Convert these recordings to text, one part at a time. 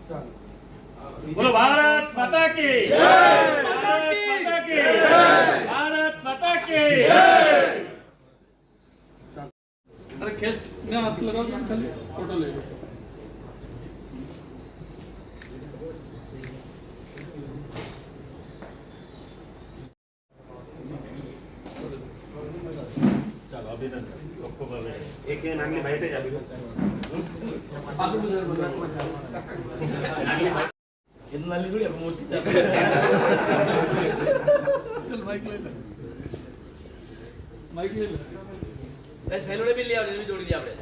बोलो भारत माता की जय, भारत माता की जय, भारत माता की जय। अरे केस में हाथ लगाओ तो खाली फोटो ले लो। चलो अभिनंदन एक नागली बाइट है अभी इतना नाली थोड़ी मोटी चल माइक ले ले, माइक ले ले। सैलूने भी लिया और जोड़ी दिया आपने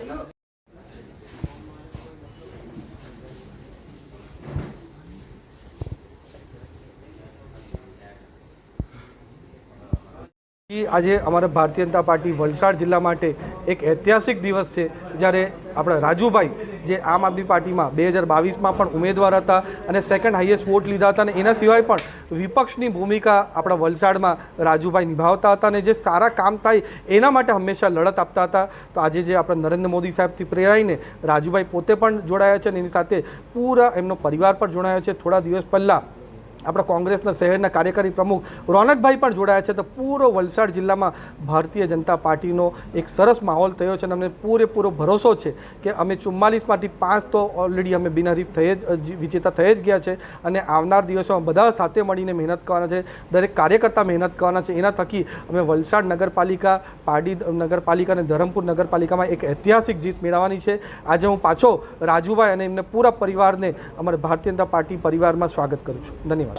આજે અમારા ભારતીય જનતા પાર્ટી વલસાડ જિલ્લા માટે એક ઐતિહાસિક દિવસ છે, જ્યારે આપણા રાજુભાઈ જે આમ આદમી પાર્ટીમાં 2022માં પણ ઉમેદવાર હતા અને સેકન્ડ હાઈએસ્ટ વોટ લીધા હતા, અને એના સિવાય પણ વિપક્ષની ભૂમિકા આપણા વલસાડમાં રાજુભાઈ નિભાવતા હતા અને જે સારા કામ થાય એના માટે હંમેશા લડત આપતા હતા. તો આજે જે આપણા નરેન્દ્ર મોદી સાહેબથી પ્રેરાઈને રાજુભાઈ પોતે પણ જોડાયા છે અને એની સાથે પૂરા એમનો પરિવાર પણ જોડાયો છે. થોડા દિવસ પહેલાં આપણા કોંગ્રેસના શહેરના કાર્યકારી પ્રમુખ રોનકભાઈ પણ જોડાયા છે. તો પૂરો વલસાડ જિલ્લામાં ભારતીય જનતા પાર્ટીનો એક સરસ માહોલ થયો છે અને અમને પૂરેપૂરો ભરોસો છે કે અમે 44માંથી 5 તો ઓલરેડી અમે બિનહરીફ વિજેતા થઈ જ ગયા છે અને આવનાર દિવસોમાં બધા સાથે મળીને મહેનત કરવાના છે. દરેક કાર્યકર્તા મહેનત કરવાના છે. એના થકી અમે વલસાડ નગરપાલિકા, પારડી નગરપાલિકા અને ધરમપુર નગરપાલિકામાં એક ઐતિહાસિક જીત મેળવવાની છે. આજે હું પાછો રાજુભાઈ અને એમને પૂરા પરિવારને અમારા ભારતીય જનતા પાર્ટી પરિવારમાં સ્વાગત કરું છું. ધન્યવાદ.